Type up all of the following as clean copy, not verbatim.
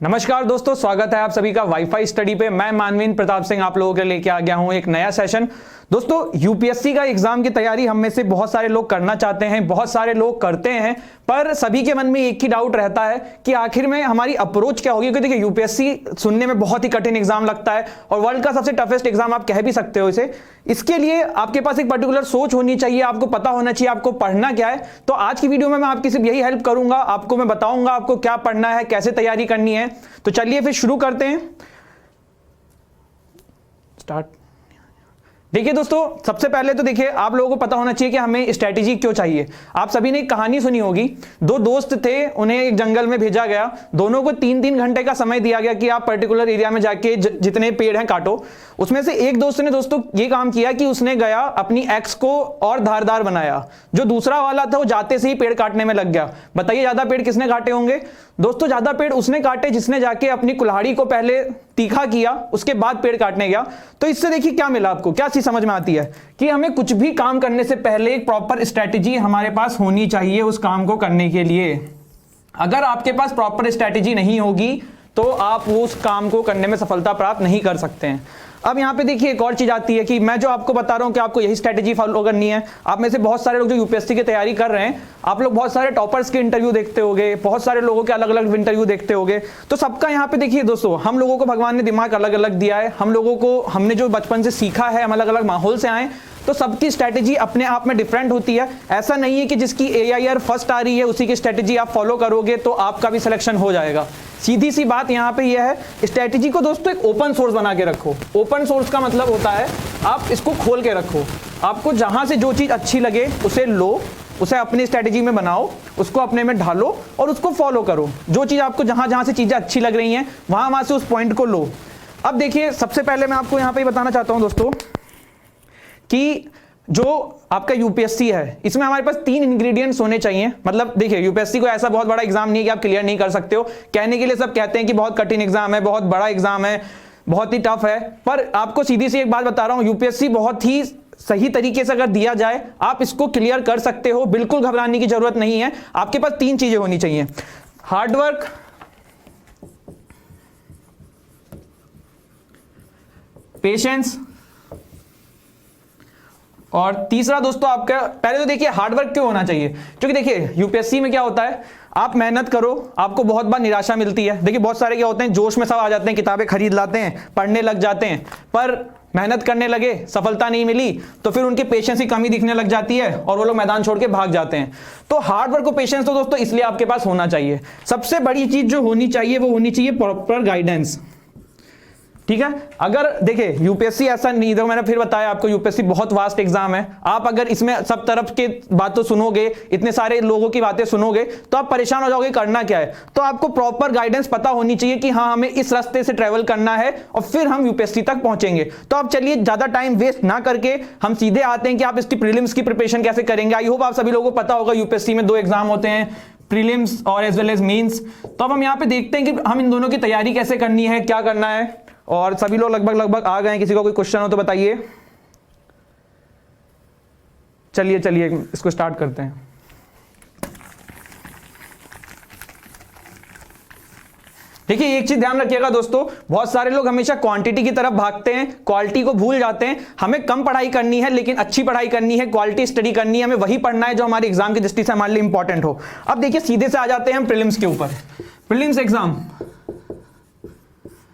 नमस्कार दोस्तों, स्वागत है आप सभी का वाईफाई स्टडी पे। मैं मानवीन प्रताप सिंह आप लोगों के लिए लेके आ गया हूं एक नया सेशन। दोस्तों, यूपीएससी का एग्जाम की तैयारी हम में से बहुत सारे लोग करना चाहते हैं, बहुत सारे लोग करते हैं, पर सभी के मन में एक ही डाउट रहता है कि आखिर में हमारी अप्रोच क्या होगी। क्योंकि देखिए, यूपीएससी सुनने में बहुत ही कठिन एग्जाम लगता है और वर्ल्ड का सबसे टफेस्ट एग्जाम आप कह भी सकते हो इसे। इसके लिए आपके पास एक पर्टिकुलर सोच होनी चाहिए, आपको पता होना चाहिए आपको पढ़ना क्या है। तो आज की वीडियो में मैं आपकी सिर्फ यही हेल्प करूंगा, आपको मैं बताऊंगा आपको क्या पढ़ना है, कैसे तैयारी करनी है। तो चलिए फिर शुरू करते हैं। स्टार्ट। देखिए दोस्तों, सबसे पहले तो देखिए, आप लोगों को पता होना चाहिए कि हमें स्ट्रेटेजी क्यों चाहिए। आप सभी ने एक कहानी सुनी होगी, दो दोस्त थे, उन्हें एक जंगल में भेजा गया। दोनों को 3-3 घंटे का समय दिया गया कि आप पर्टिकुलर एरिया में जाके जितने पेड़ हैं काटो। उसमें से एक दोस्त ने दोस्तों ये काम किया कि उसने गया अपनी एक्स को और धारदार बनाया। जो दूसरा वाला था वो जाते से ही पेड़ काटने में लग गया। बताइए ज्यादा पेड़ किसने काटे होंगे? दोस्तों, ज्यादा पेड़ उसने काटे जिसने जाके अपनी कुल्हाड़ी को पहले तीखा किया, उसके बाद पेड़ काटने गया। तो इससे देखिए क्या मिला आपको, क्या चीज समझ में आती है कि हमें कुछ भी काम करने से पहले एक प्रॉपर स्ट्रैटेजी हमारे पास होनी चाहिए उस काम को करने के लिए। अगर आपके पास प्रॉपर स्ट्रैटेजी नहीं होगी तो आप उस काम को करने में सफलता प्राप्त नहीं कर सकते हैं। अब यहां पे देखिए एक और चीज आती है कि मैं जो आपको बता रहा हूं कि आपको यही स्ट्रैटेजी फॉलो करनी है। आप में से बहुत सारे लोग जो यूपीएससी की तैयारी कर रहे हैं, आप लोग बहुत सारे टॉपर्स के इंटरव्यू देखते होंगे, बहुत सारे लोगों के अलग अलग इंटरव्यू देखते होंगे। तो सबका यहाँ पे देखिए दोस्तों, हम लोगों को भगवान ने दिमाग अलग अलग दिया है। हम लोगों को हमने जो बचपन से सीखा है, हम अलग अलग माहौल से आए, तो सबकी स्ट्रैटेजी अपने आप में डिफरेंट होती है। ऐसा नहीं है कि जिसकी AIR फर्स्ट आ रही है उसी की स्ट्रैटेजी आप फॉलो करोगे तो आपका भी सिलेक्शन हो जाएगा। सीधी सी बात यहाँ पे यह है, स्ट्रैटेजी को दोस्तों एक ओपन सोर्स बना के रखो। ओपन सोर्स का मतलब होता है आप इसको खोल के रखो। आपको जहां से जो चीज अच्छी लगे उसे लो, उसे अपनी स्ट्रैटेजी में बनाओ, उसको अपने में ढालो और उसको फॉलो करो। जो चीज आपको जहां जहां से चीजें अच्छी लग रही हैं वहां से उस पॉइंट को लो। अब देखिए, सबसे पहले मैं आपको यहाँ पे बताना चाहता हूं दोस्तों कि जो आपका यूपीएससी है, इसमें हमारे पास 3 इंग्रेडिएंट्स होने चाहिए। मतलब देखिए, यूपीएससी को ऐसा बहुत बड़ा एग्जाम नहीं है कि आप क्लियर नहीं कर सकते हो। कहने के लिए सब कहते हैं कि बहुत कठिन एग्जाम है, बहुत बड़ा एग्जाम है, बहुत ही टफ है, पर आपको सीधी सी एक बात बता रहा हूं, यूपीएससी बहुत ही सही तरीके से अगर दिया जाए आप इसको क्लियर कर सकते हो। बिल्कुल घबराने की जरूरत नहीं है। आपके पास 3 चीजें होनी चाहिए: हार्डवर्क, पेशेंस और तीसरा दोस्तों आपका, पहले तो देखिए हार्डवर्क क्यों होना चाहिए। क्योंकि देखिए यूपीएससी में क्या होता है, आप मेहनत करो, आपको बहुत बार निराशा मिलती है। देखिए बहुत सारे क्या होते हैं, जोश में सब आ जाते हैं, किताबें खरीद लाते हैं, पढ़ने लग जाते हैं, पर मेहनत करने लगे, सफलता नहीं मिली, तो फिर उनके पेशेंस की कमी दिखने लग जाती है और वो लोग मैदान छोड़ के भाग जाते हैं। तो हार्डवर्क और पेशेंस तो दोस्तों इसलिए आपके पास होना चाहिए। सबसे बड़ी चीज जो होनी चाहिए वो होनी चाहिए प्रॉपर गाइडेंस। ठीक है, अगर देखिए यूपीएससी ऐसा नहीं, देखो मैंने फिर बताया आपको, यूपीएससी बहुत वास्ट एग्जाम है। आप अगर इसमें सब तरफ के बातों सुनोगे, इतने सारे लोगों की बातें सुनोगे तो आप परेशान हो जाओगे करना क्या है। तो आपको प्रॉपर गाइडेंस पता होनी चाहिए कि हाँ हमें इस रास्ते से ट्रेवल करना है और फिर हम यूपीएससी तक पहुंचेंगे। तो आप चलिए ज्यादा टाइम वेस्ट ना करके हम सीधे आते हैं कि आप इसकी प्रीलिम्स की प्रिपरेशन कैसे करेंगे। आई होप आप सभी लोगों को पता होगा यूपीएससी में 2 एग्जाम होते हैं, प्रीलिम्स और एज वेल एज मेंस। तो अब हम यहाँ पे देखते हैं कि हम इन दोनों की तैयारी कैसे करनी है, क्या करना है। और सभी लोग लगभग आ गए हैं, किसी को कोई क्वेश्चन हो तो बताइए। चलिए इसको स्टार्ट करते हैं। देखिए एक चीज ध्यान रखिएगा दोस्तों, बहुत सारे लोग हमेशा क्वांटिटी की तरफ भागते हैं, क्वालिटी को भूल जाते हैं। हमें कम पढ़ाई करनी है लेकिन अच्छी पढ़ाई करनी है, क्वालिटी स्टडी करनी है, हमें वही पढ़ना है जो हमारे एग्जाम की दृष्टि से हमारे लिए इंपॉर्टेंट हो। अब देखिए सीधे से आ जाते हैं हम प्रीलिम्स के ऊपर। प्रीलिम्स एग्जाम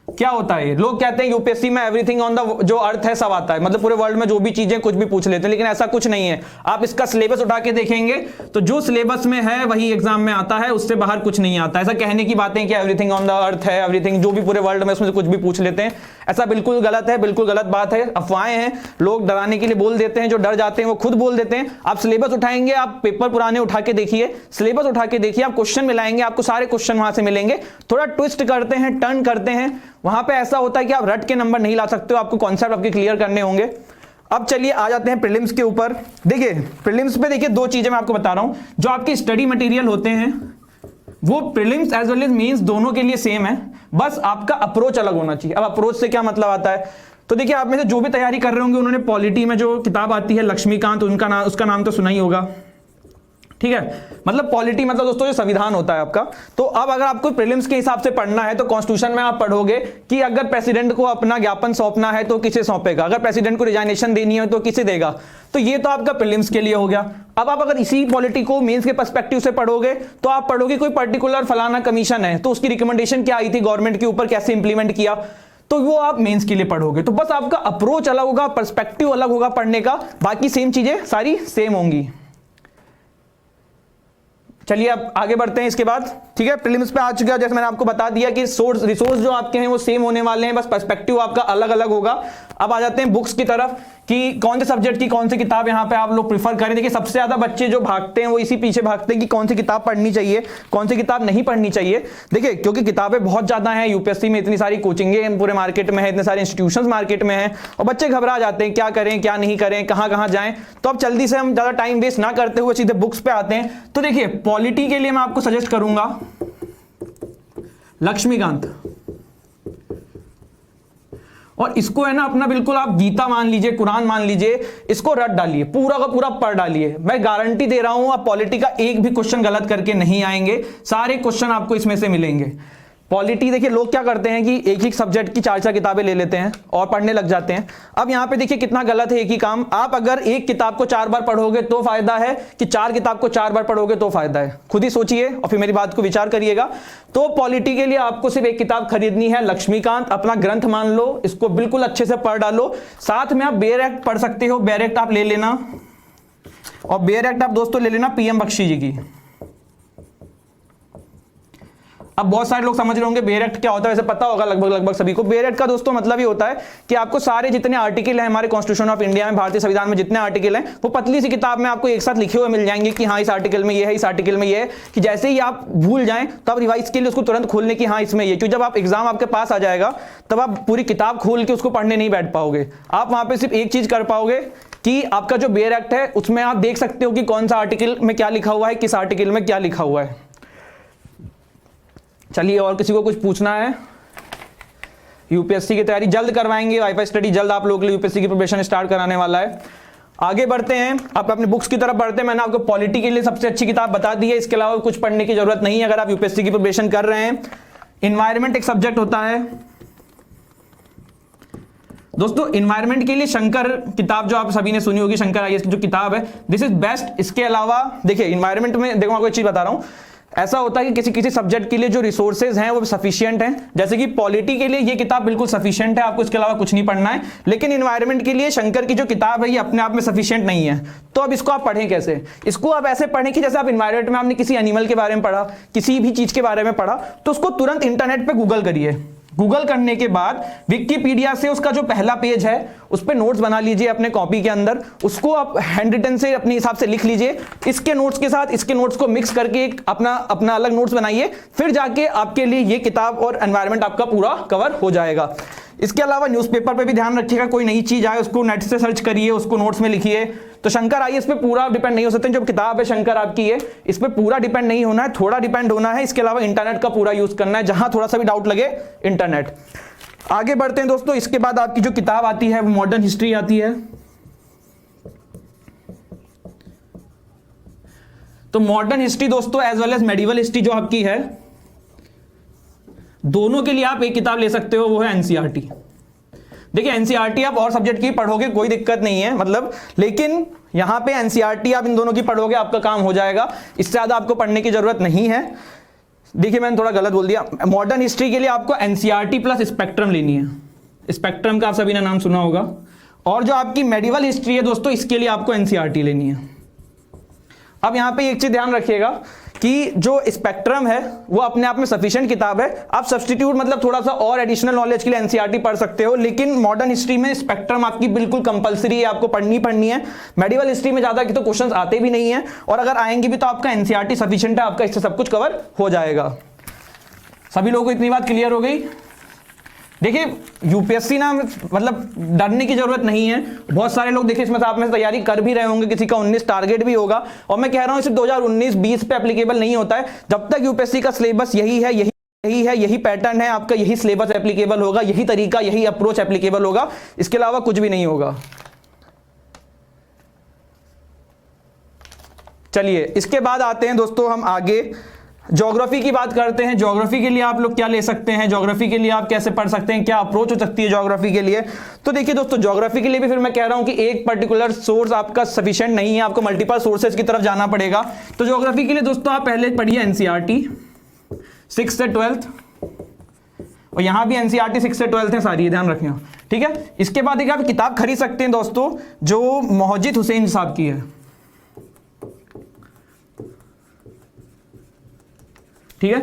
क्या होता है? लोग कहते हैं यूपीएससी में एवरीथिंग ऑन द जो अर्थ है सब आता है, मतलब पूरे वर्ल्ड में जो भी चीजें कुछ भी पूछ लेते हैं, लेकिन ऐसा कुछ नहीं है। आप इसका सिलेबस उठा के देखेंगे तो जो सिलेबस में है वही एग्जाम में आता है, उससे बाहर कुछ नहीं आता। ऐसा कहने की बातें कि एवरीथिंग ऑन द अर्थ है, एवरीथिंग जो भी पूरे वर्ल्ड में उसमें से कुछ भी पूछ लेते हैं, ऐसा बिल्कुल गलत है, बिल्कुल गलत बात है, अफवाहें हैं। लोग डराने के लिए बोल देते हैं, जो डर जाते हैं वो खुद बोल देते हैं। आप सिलेबस उठाएंगे, आप पेपर पुराने उठा के देखिए, सिलेबस उठा के देखिए, आप क्वेश्चन मिलाएंगे, आपको सारे क्वेश्चन वहां से मिलेंगे। थोड़ा ट्विस्ट करते हैं, टर्न करते हैं, वहां पे ऐसा होता है कि आप रट के नंबर नहीं ला सकते हो, आपको कॉन्सेप्ट आपके क्लियर करने होंगे। अब चलिए आ जाते हैं प्रीलिम्स के ऊपर। देखिए प्रीलिम्स पे देखिए 2 चीजें मैं आपको बता रहा हूं। जो आपके स्टडी मटेरियल होते हैं वो prelims as well as mains दोनों के लिए सेम है, बस आपका अप्रोच अलग होना चाहिए। अब अप्रोच से क्या मतलब आता है, तो देखिए आप में से जो भी तैयारी कर रहे होंगे उन्होंने पॉलिटी में जो किताब आती है लक्ष्मीकांत, उसका नाम तो सुना ही होगा। ठीक है, मतलब पॉलिटी मतलब दोस्तों जो संविधान होता है आपका। तो अब अगर आपको प्रीलिम्स के हिसाब से पढ़ना है तो कॉन्स्टिट्यूशन में आप पढ़ोगे कि अगर प्रेसिडेंट को अपना ज्ञापन सौंपना है तो किसे सौंपेगा, अगर प्रेसिडेंट को रिजाइनेशन देनी है तो किसे देगा। तो ये तो आपका प्रीलिम्स के लिए हो गया। अब आप अगर इसी पॉलिटी को मेंस के पर्सपेक्टिव से पढ़ोगे तो आप पढ़ोगे कोई पर्टिकुलर फलाना कमीशन है तो उसकी रिकमेंडेशन क्या आई थी गवर्नमेंट के ऊपर, कैसे इंप्लीमेंट किया, तो वो आप मेंस के लिए पढ़ोगे। तो बस आपका अप्रोच अलग होगा, पर्सपेक्टिव अलग होगा पढ़ने का, बाकी सेम चीजें सारी सेम होंगी। चलिए अब आगे बढ़ते हैं इसके बाद। ठीक है, प्रीलिम्स पे आ चुका है, जैसे मैंने आपको बता दिया कि रिसोर्स जो आपके हैं वो सेम होने वाले हैं, बस पर्सपेक्टिव आपका अलग अलग होगा। अब आ जाते हैं बुक्स की तरफ कि कौन से सब्जेक्ट की कौन सी किताब यहाँ पे आप लोग प्रीफर करें। देखिए सबसे ज्यादा बच्चे जो भागते हैं वो इसी पीछे भागते हैं कि कौन सी किताब पढ़नी चाहिए, कौन सी किताब नहीं पढ़नी चाहिए। देखिए क्योंकि किताबें बहुत ज्यादा हैं, यूपीएससी में इतनी सारी कोचिंगें पूरे मार्केट में है, इतने सारे इंस्टीट्यूशंस मार्केट में है, और बच्चे घबरा जाते हैं क्या करें क्या नहीं करें, कहाँ कहाँ जाएं। तो अब जल्दी से हम ज्यादा टाइम वेस्ट ना करते हुए सीधे बुक्स पे आते हैं। तो देखिए पॉलिटी के लिए मैं आपको सजेस्ट करूंगा लक्ष्मीकांत, और इसको है ना अपना बिल्कुल आप गीता मान लीजिए, कुरान मान लीजिए, इसको रट डालिए, पूरा का पूरा पढ़ डालिए। मैं गारंटी दे रहा हूं आप पॉलिटी का एक भी क्वेश्चन गलत करके नहीं आएंगे, सारे क्वेश्चन आपको इसमें से मिलेंगे। पॉलिटी देखिए लोग क्या करते हैं कि एक ही सब्जेक्ट की 4-4 किताबें ले लेते हैं और पढ़ने लग जाते हैं। अब यहां पे देखिए कितना गलत है एक ही काम। आप अगर एक किताब को 4 बार पढ़ोगे तो फायदा है कि 4 किताब को 4 बार पढ़ोगे तो फायदा है, खुद ही सोचिए और फिर मेरी बात को विचार करिएगा। तो पॉलिटी के लिए आपको सिर्फ एक किताब खरीदनी है, लक्ष्मीकांत, अपना ग्रंथ मान लो, इसको बिल्कुल अच्छे से पढ़ डालो। साथ में आप बेयर एक्ट पढ़ सकते हो, बेयर एक्ट आप ले लेना, और बेयर एक्ट आप दोस्तों ले लेना पीएम बख्शी जी की। अब बहुत सारे लोग समझ रहे होंगे बेयर एक्ट क्या होता है, वैसे पता होगा लगभग सभी को। बेयर एक्ट का दोस्तों मतलब ये होता है कि आपको सारे जितने आर्टिकल हैं हमारे कॉन्स्टिट्यूशन ऑफ इंडिया में, भारतीय संविधान में जितने आर्टिकल हैं, वो पतली सी किताब में आपको एक साथ लिखे हुए मिल जाएंगे कि हाँ इस आर्टिकल में ये है, इस आर्टिकल में ये है, कि जैसे ही आप भूल जाएं तो आप रिवाइज के लिए उसको तुरंत खोलने की हाँ इसमें ये, क्योंकि जब आप एग्जाम आपके पास आ जाएगा तब आप पूरी किताब खोल के उसको पढ़ने नहीं बैठ पाओगे। आप वहां पर सिर्फ एक चीज कर पाओगे कि आपका जो बेयर एक्ट है उसमें आप देख सकते हो कि कौन सा आर्टिकल में क्या लिखा हुआ है, किस आर्टिकल में क्या लिखा हुआ है। चलिए और किसी को कुछ पूछना है? यूपीएससी की तैयारी जल्द करवाएंगे, वाईफाई स्टडी जल्द आप लोगों के लिए यूपीएससी की प्रिपरेशन स्टार्ट कराने वाला है। आगे बढ़ते हैं, आप अपने बुक्स की तरफ बढ़ते हैं। मैंने आपको पॉलिटी के लिए सबसे अच्छी किताब बता दी है, इसके अलावा कुछ पढ़ने की जरूरत नहीं है अगर आप यूपीएससी की प्रिपरेशन कर रहे हैं। इन्वायरमेंट एक सब्जेक्ट होता है दोस्तों, इन्वायरमेंट के लिए शंकर किताब जो आप सभी ने सुनी होगी, शंकर आईएएस की जो किताब है, दिस इज बेस्ट। इसके अलावा देखिए इन्वायरमेंट में देखो आपको एक चीज बता रहा हूं, ऐसा होता है कि किसी किसी सब्जेक्ट के लिए जो रिसोर्सेज हैं वो सफिशिएंट हैं। जैसे कि पॉलिटी के लिए ये किताब बिल्कुल सफिशिएंट है, आपको इसके अलावा कुछ नहीं पढ़ना है। लेकिन इन्वायरमेंट के लिए शंकर की जो किताब है ये अपने आप में सफिशिएंट नहीं है। तो अब इसको आप पढ़ें कैसे? इसको आप ऐसे पढ़ें कि जैसे आप इन्वायरमेंट में आपने किसी एनिमल के बारे में पढ़ा, किसी भी चीज के बारे में पढ़ा, तो उसको तुरंत इंटरनेट पर गूगल करिए। गूगल करने के बाद विकिपीडिया से उसका जो पहला पेज है उस पर नोट्स बना लीजिए अपने कॉपी के अंदर, उसको आप हैंड रिटन से अपने हिसाब से लिख लीजिए। इसके नोट्स के साथ इसके नोट्स को मिक्स करके एक अपना अलग नोट्स बनाइए, फिर जाके आपके लिए ये किताब और एनवायरनमेंट आपका पूरा कवर हो जाएगा। इसके अलावा न्यूज़पेपर पे भी ध्यान रखिएगा, कोई नई चीज आए उसको नेट से सर्च करिए, उसको नोट्स में लिखिए। तो शंकर आईएएस पे पूरा डिपेंड नहीं हो सकते, जो किताब है शंकर आपकी है इस पे पूरा डिपेंड नहीं होना है, थोड़ा डिपेंड होना है। इसके अलावा इंटरनेट का पूरा यूज करना है, जहां थोड़ा सा भी डाउट लगे इंटरनेट। आगे बढ़ते हैं दोस्तों, इसके बाद आपकी जो किताब आती है वो मॉडर्न हिस्ट्री आती है। तो मॉडर्न हिस्ट्री दोस्तों as well as medieval history जो आपकी है, दोनों के लिए आप एक किताब ले सकते हो, वो है एनसीईआरटी। देखिए एनसीईआरटी आप और सब्जेक्ट की पढ़ोगे कोई दिक्कत नहीं है मतलब, लेकिन यहां पे एनसीईआरटी आप इन दोनों की पढ़ोगे आपका काम हो जाएगा, इससे ज्यादा आपको पढ़ने की जरूरत नहीं है। देखिए मैंने थोड़ा गलत बोल दिया, मॉडर्न हिस्ट्री के लिए आपको एनसीईआरटी प्लस स्पेक्ट्रम लेनी है। स्पेक्ट्रम का आप सभी ने नाम सुना होगा। और जो आपकी मेडिवल हिस्ट्री है दोस्तों, इसके लिए आपको एनसीईआरटी लेनी है। अब यहां पे एक चीज ध्यान रखिएगा कि जो स्पेक्ट्रम है वो अपने आप में सफिशिएंट किताब है, आप सब्स्टिट्यूट मतलब थोड़ा सा और एडिशनल नॉलेज के लिए एनसीईआरटी पढ़ सकते हो, लेकिन मॉडर्न हिस्ट्री में स्पेक्ट्रम आपकी बिल्कुल कंपलसरी है, आपको पढ़नी है। मेडिवल हिस्ट्री में ज्यादा की तो क्वेश्चंस आते भी नहीं है, और अगर आएंगे भी तो आपका एनसीईआरटी सफिशिएंट है, आपका इससे सब कुछ कवर हो जाएगा। सभी लोगों को इतनी बात क्लियर हो गई? देखिए यूपीएससी ना मतलब डरने की जरूरत नहीं है, बहुत सारे लोग देखिए इसमें से आप में से तैयारी कर भी रहे होंगे, किसी का 19 टारगेट भी होगा, और मैं कह रहा हूं सिर्फ 2019-20 पे एप्लीकेबल नहीं होता है। जब तक यूपीएससी का सिलेबस यही पैटर्न है, आपका यही सिलेबस एप्लीकेबल होगा, यही तरीका यही अप्रोच एप्लीकेबल होगा, इसके अलावा कुछ भी नहीं होगा। चलिए इसके बाद आते हैं दोस्तों हम आगे ज्योग्राफी की बात करते हैं। ज्योग्राफी के लिए आप लोग क्या ले सकते हैं, ज्योग्राफी के लिए आप कैसे पढ़ सकते हैं, क्या अप्रोच हो सकती है ज्योग्राफी के लिए। तो देखिए दोस्तों, ज्योग्राफी के लिए भी फिर मैं कह रहा हूं कि एक पर्टिकुलर सोर्स आपका सफिशिएंट नहीं है, आपको मल्टीपल सोर्सेज की तरफ जाना पड़ेगा। तो ज्योग्राफी के लिए दोस्तों आप पहले पढ़िए एनसीईआरटी 6th से 12th, और यहां भी एनसीईआरटी 6th से 12th है सारी, ध्यान रखना, ठीक है। इसके बाद एक आप किताब खरीद सकते हैं दोस्तों जो मोहजिद हुसैन साहब की है, ठीक है।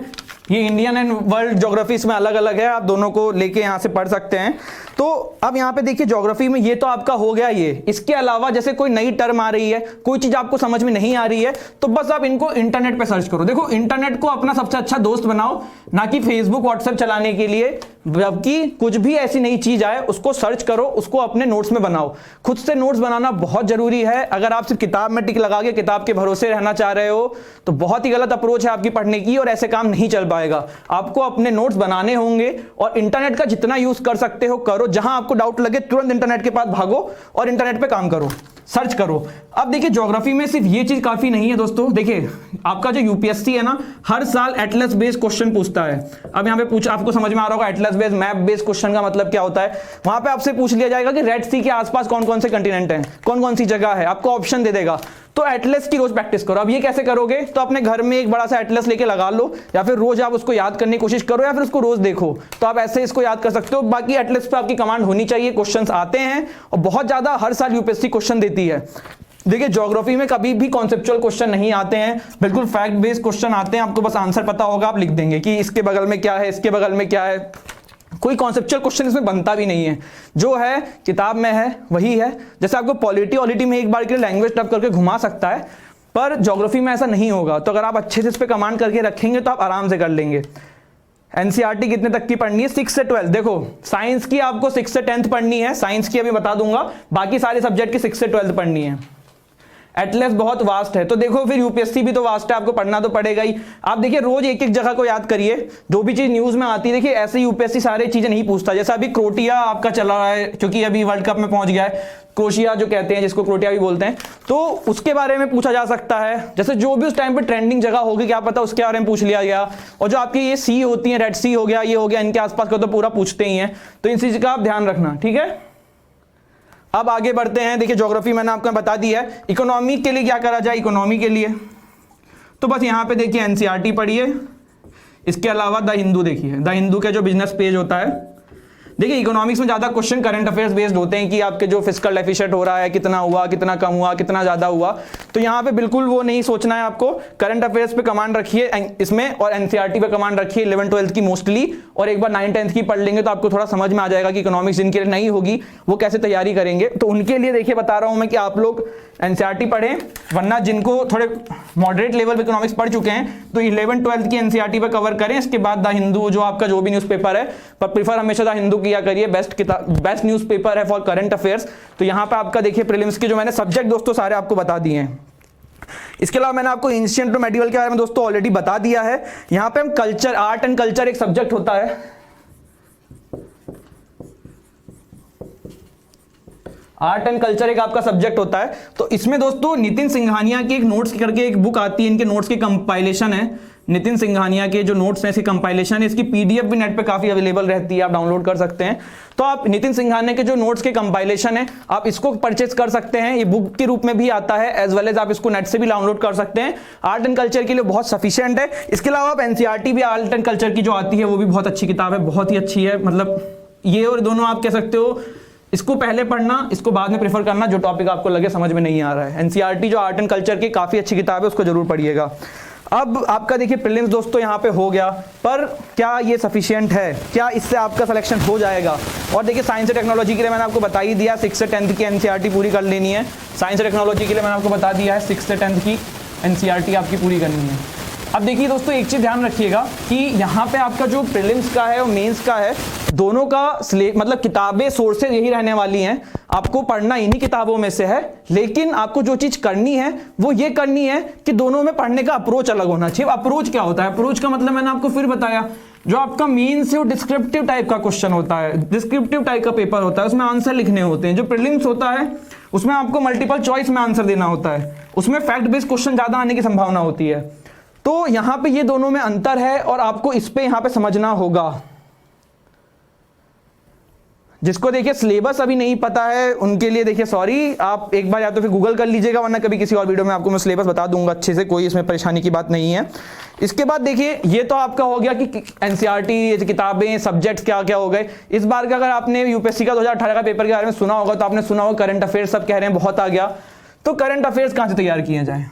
ये इंडियन एंड वर्ल्ड ज्योग्राफी इसमें अलग अलग है, आप दोनों को लेके यहां से पढ़ सकते हैं। तो अब यहां पे देखिए ज्योग्राफी में ये तो आपका हो गया ये। इसके अलावा जैसे कोई नई टर्म आ रही है, कोई चीज आपको समझ में नहीं आ रही है, तो बस आप इनको इंटरनेट पे सर्च करो। देखो इंटरनेट को अपना सबसे अच्छा दोस्त बनाओ, ना कि फेसबुक व्हाट्सएप चलाने के लिए, जबकि कुछ भी ऐसी नई चीज आए उसको सर्च करो, उसको अपने नोट्स में बनाओ। खुद से नोट्स बनाना बहुत जरूरी है। अगर आप सिर्फ किताब में टिक लगा के किताब के भरोसे रहना चाह रहे हो तो बहुत ही गलत अप्रोच है आपकी पढ़ने की, और ऐसे काम नहीं चल पाएगा। आपको अपने नोट्स बनाने होंगे और इंटरनेट का जितना यूज कर सकते हो करो। जहां आपको डाउट लगे तुरंत इंटरनेट के पास भागो और इंटरनेट पे काम करो, सर्च करो। अब देखिए ज्योग्राफी में सिर्फ ये चीज काफी नहीं है दोस्तों। देखिए आपका जो यूपीएससी है ना, हर साल एटलस बेस्ड क्वेश्चन पूछता है। अब यहां पे पूछ, आपको समझ में आ रहा होगा Atlas based map based question का मतलब क्या होता है। वहां पे आपसे पूछ लिया जाएगा कि रेड सी के आसपास कौन कौन से कंटिनेंट हैं, कौन कौन सी जगह है, आपको ऑप्शन दे देगा। तो एटलस की रोज प्रैक्टिस करो। अब ये कैसे करोगे, तो अपने घर में एक बड़ा सा एटलस लेके लगा लो, या फिर रोज आप उसको याद करने की कोशिश करो, या फिर उसको रोज देखो। तो आप ऐसे इसको याद कर सकते हो। बाकी एटलस पे आपकी कमांड होनी चाहिए, क्वेश्चंस आते हैं और बहुत ज्यादा हर साल यूपीएससी क्वेश्चन देती है। देखिए ज्योग्राफी में कभी भी कॉन्सेप्चुअल क्वेश्चन नहीं आते हैं, बिल्कुल फैक्ट बेस्ड क्वेश्चन आते हैं। आपको बस आंसर पता होगा, आप लिख देंगे कि इसके बगल में क्या है, इसके बगल में क्या है। कोई कॉन्सेप्चुअल क्वेश्चन इसमें बनता भी नहीं है, जो है किताब में है वही है। जैसे आपको पॉलिटी ऑलिटी में एक बार के लिए लैंग्वेज टफ करके घुमा सकता है, पर ज्योग्राफी में ऐसा नहीं होगा। तो अगर आप अच्छे से इस पर कमांड करके रखेंगे तो आप आराम से कर लेंगे। एनसीईआरटी कितने तक की पढ़नी है, 6 से 12। देखो साइंस की आपको 6 से 10th पढ़नी है, साइंस की अभी बता दूंगा। बाकी सारे सब्जेक्ट की 6 से 12th पढ़नी है। एटलस बहुत वास्ट है, तो देखो फिर यूपीएससी भी तो वास्ट है, आपको पढ़ना तो पड़ेगा ही। आप देखिए रोज एक एक जगह को याद करिए, जो भी चीज न्यूज में आती है। देखिए ऐसे यूपीएससी सारी चीजें नहीं पूछता। जैसा अभी क्रोटिया आपका चला रहा है, क्योंकि अभी वर्ल्ड कप में पहुंच गया है, क्रोशिया जो कहते हैं, जिसको क्रोटिया भी बोलते हैं, तो उसके बारे में पूछा जा सकता है। जैसे जो भी उस टाइम पे ट्रेंडिंग जगह होगी, क्या पता उसके बारे में पूछ लिया गया। और जो आपकी ये सी होती है, रेड सी हो गया, ये हो गया, इनके आसपास का तो पूरा पूछते ही हैं। तो इन चीज का आप ध्यान रखना, ठीक है। अब आगे बढ़ते हैं। देखिए ज्योग्राफी मैंने आपको बता दी है। इकोनॉमी के लिए क्या करा जाए, इकोनॉमी के लिए तो बस यहाँ पे देखिए एनसीईआरटी पढ़िए। इसके अलावा द हिंदू देखिए, द हिंदू के जो बिजनेस पेज होता है। देखिए इकोनॉमिक्स में ज्यादा क्वेश्चन करंट अफेयर्स बेस्ड होते हैं कि आपके जो फिस्कल डेफिसिट हो रहा है, कितना हुआ, कितना कम हुआ, कितना ज्यादा हुआ। तो यहाँ पे बिल्कुल वो नहीं सोचना है आपको। करंट अफेयर्स पे कमांड रखिए इसमें, और एनसीईआरटी पे कमांड रखिए 11th 12th की मोस्टली, और एक बार 9th 10th की पढ़ लेंगे तो आपको थोड़ा समझ में आ जाएगा कि इकोनॉमिक्स जिनके लिए नहीं होगी वो कैसे तैयारी करेंगे। तो उनके लिए देखिए बता रहा हूं मैं कि आप लोग एनसीईआरटी पढ़ें, वरना जिनको थोड़े मॉडरेट लेवल पे इकोनॉमिक्स पढ़ चुके हैं तो 11th 12th की एनसीईआरटी पे कवर करें। इसके बाद द हिंदू जो आपका जो भी न्यूज़पेपर है, पर प्रीफर हमेशा द हिंदू किया करिए, बेस्ट न्यूज़पेपर है फॉर करंट अफेयर्स। तो यहां पे आपका देखिए प्रीलिम्स के जो मैंने सब्जेक्ट दोस्तों सारे आपको बता दिए हैं। इसके अलावा मैंने आपको एंशिएंट मेडिवल के बारे में दोस्तों ऑलरेडी बता दिया है। यहां पे हम कल्चर, आर्ट एंड कल्चर एक सब्जेक्ट होता है। आर्ट एंड कल्चर एक आपका सब्जेक्ट होता है। तो इसमें दोस्तों नितिन सिंघानिया की एक नोट्स करके एक बुक आती है, इनके नोट्स की कंपाइलेशन है। नितिन सिंघानिया के जो नोट्स हैं, इसकी कंपाइलेशन है। इसकी पीडीएफ भी नेट पे काफी अवेलेबल रहती है, आप डाउनलोड कर सकते हैं। तो आप नितिन सिंघानिया के जो नोट्स के कंपाइलेशन है, आप इसको परचेज कर सकते हैं। ये बुक के रूप में भी आता है, एज वेल एज आप इसको नेट से भी डाउनलोड कर सकते हैं। आर्ट एंड कल्चर के लिए बहुत सफिशिएंट है। इसके अलावा आप एनसीईआरटी भी आर्ट एंड कल्चर की जो आती है वो भी बहुत अच्छी किताब है, बहुत ही अच्छी है। मतलब ये और दोनों आप कह सकते हो, इसको पहले पढ़ना, इसको बाद में प्रेफर करना, जो टॉपिक आपको लगे समझ में नहीं आ रहा है। एनसीईआरटी जो आर्ट एंड कल्चर की काफी अच्छी किताब है, उसको जरूर पढ़िएगा। अब आपका देखिए प्रीलिम्स दोस्तों यहाँ पे हो गया, पर क्या ये सफिशिएंट है, क्या इससे आपका सिलेक्शन हो जाएगा? और देखिए साइंस और टेक्नोलॉजी के लिए मैंने आपको बता ही दिया, 6 से 10th की एनसीईआरटी पूरी कर लेनी है। साइंस और टेक्नोलॉजी के लिए मैंने आपको बता दिया है 6 से 10th की एनसीईआरटी आपकी पूरी करनी है। अब देखिए दोस्तों एक चीज ध्यान रखिएगा कि यहाँ पे आपका जो प्रीलिम्स का है और मेंस का है, दोनों का मतलब किताबें सोर्सेज यही रहने वाली हैं। आपको पढ़ना इन्हीं किताबों में से है, लेकिन आपको जो चीज करनी है वो ये करनी है कि दोनों में पढ़ने का अप्रोच अलग होना चाहिए। अप्रोच क्या होता है? अप्रोच का मतलब मैंने आपको फिर बताया, जो आपका मेंस है वो डिस्क्रिप्टिव टाइप का क्वेश्चन होता है, डिस्क्रिप्टिव टाइप का पेपर होता है, उसमें आंसर लिखने होते हैं। जो प्रीलिम्स होता है उसमें आपको मल्टीपल चॉइस में आंसर देना होता है। उसमें फैक्ट बेस्ड क्वेश्चन ज्यादा आने की संभावना होती है। तो यहां पे ये दोनों में अंतर है और आपको इस पे यहां पे समझना होगा। जिसको देखिए सिलेबस अभी नहीं पता है उनके लिए देखिए सॉरी, आप एक बार या तो फिर गूगल कर लीजिएगा, वरना कभी किसी और वीडियो में आपको मैं सिलेबस बता दूंगा अच्छे से, कोई इसमें परेशानी की बात नहीं है। इसके बाद देखिए ये तो आपका हो गया कि एनसीईआरटी किताबें सब्जेक्ट्स क्या क्या हो गए। इस बार का अगर आपने यूपीएससी का 2018 का पेपर के बारे में सुना होगा तो आपने सुना होगा करंट अफेयर्स सब कह रहे हैं बहुत आ गया। तो करंट अफेयर्स कहां से तैयार किए जाए,